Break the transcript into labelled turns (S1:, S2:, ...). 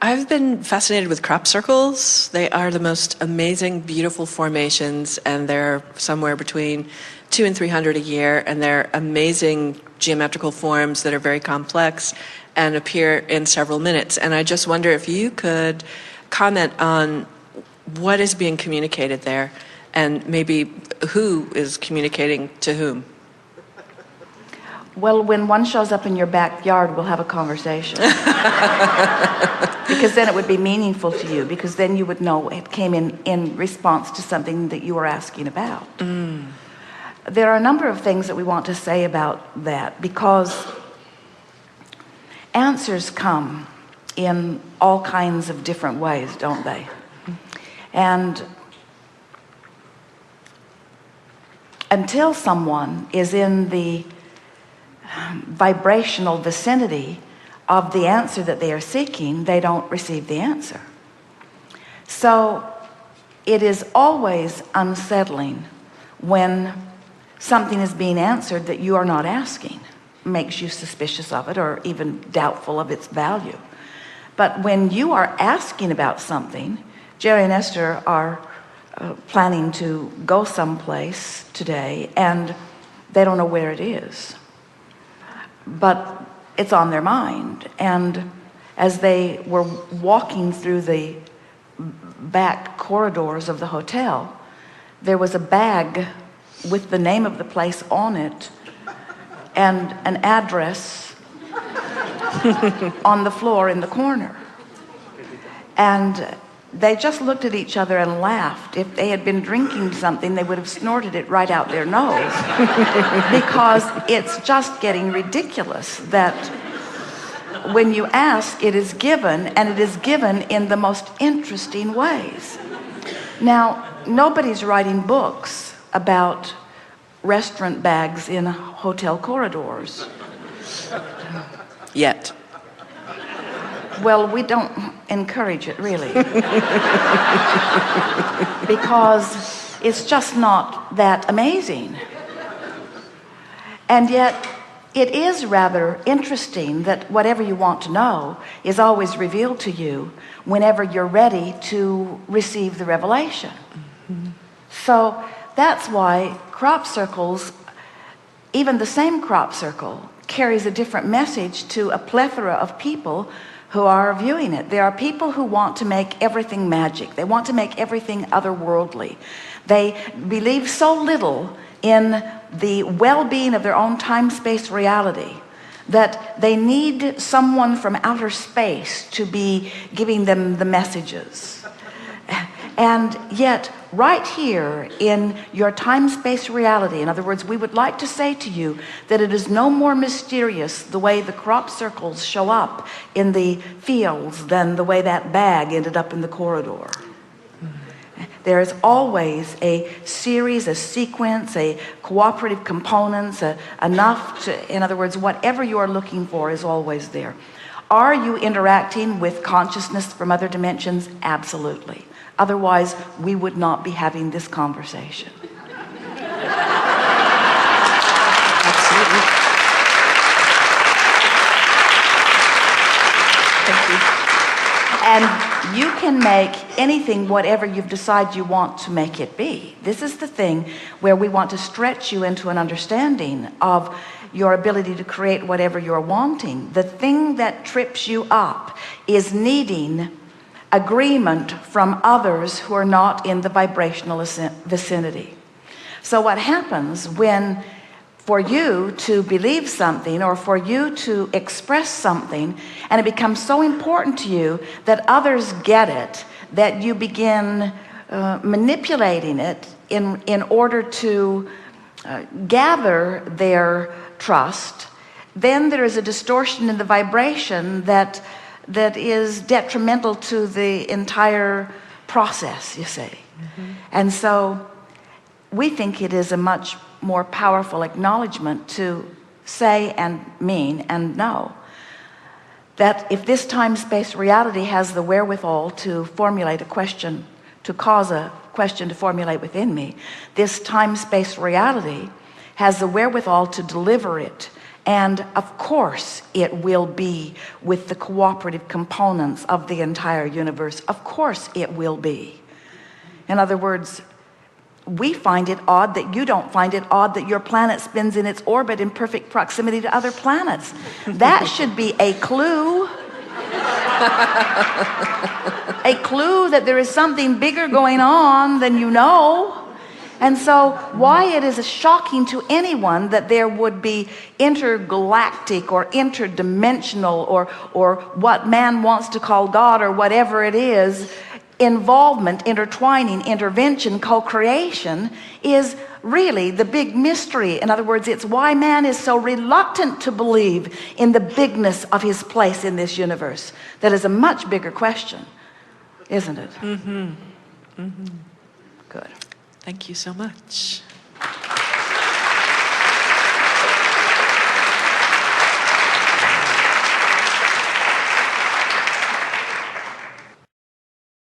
S1: I've been fascinated with crop circles. They are the most amazing, beautiful formations, and they're somewhere between 200 and 300 a year, and they're amazing geometrical forms that are very complex and appear in several minutes. And I just wonder if you could comment on what is being communicated there, and maybe who is communicating to whom.
S2: Well, when one shows up in your backyard, we'll have a conversation. Because then it would be meaningful to you, because then you would know it came in response to something that you were asking about. There are a number of things that we want to say about that, because answers come in all kinds of different ways, don't they? And until someone is in the vibrational vicinity of the answer that they are seeking, they don't receive the answer. So it is always unsettling when something is being answered that you are not asking. It makes you suspicious of it, or even doubtful of its value. But when you are asking about something, Jerry and Esther are planning to go someplace today, and they don't know where it is, but it's on their mind. And as they were walking through the back corridors of the hotel, there was a bag with the name of the place on it and an address on the floor in the corner. And they just looked at each other and laughed. If they had been drinking something, they would have snorted it right out their nose. Because it's just getting ridiculous that when you ask, it is given, and it is given in the most interesting ways. Now, nobody's writing books about restaurant bags in hotel corridors.
S1: Yet.
S2: Well, we don't encourage it, really. Because it's just not that amazing. And yet, it is rather interesting that whatever you want to know is always revealed to you whenever you're ready to receive the revelation. So that's why crop circles, even the same crop circle, carries a different message to a plethora of people who are viewing it. There are people who want to make everything magic. They want to make everything otherworldly. They believe so little in the well-being of their own time-space reality that they need someone from outer space to be giving them the messages. And yet, right here in your time-space reality, in other words, we would like to say to you that it is no more mysterious the way the crop circles show up in the fields than the way that bag ended up in the corridor. There is always a series, a sequence, a cooperative components, enough to, in other words, whatever you are looking for is always there. Are you interacting with consciousness from other dimensions? Absolutely. Otherwise, we would not be having this conversation.
S1: Absolutely. Thank you.
S2: And you can make anything whatever you've decided you want to make it be. This is the thing where we want to stretch you into an understanding of your ability to create whatever you're wanting. The thing that trips you up is needing agreement from others who are not in the vibrational vicinity. So what happens when, for you to believe something or for you to express something, and it becomes so important to you that others get it, that you begin manipulating it in order to gather their trust, then there is a distortion in the vibration that is detrimental to the entire process, you see. And so we think it is a much more powerful acknowledgement to say and mean and know that if this time-space reality has the wherewithal to formulate a question, to cause a question to formulate within me, this time-space reality has the wherewithal to deliver it And of course it will be with the cooperative components of the entire universe. Of course it will be. In other words, we find it odd that you don't find it odd that your planet spins in its orbit in perfect proximity to other planets. That should be a clue. A clue that there is something bigger going on than you know. And so why it is shocking to anyone that there would be intergalactic or interdimensional or what man wants to call God or whatever it is, involvement, intertwining, intervention, co-creation is really the big mystery. In other words, it's why man is so reluctant to believe in the bigness of his place in this universe. That is a much bigger question, isn't it?
S1: Mm-hmm. Mm-hmm.
S2: Good.
S1: Thank you so much.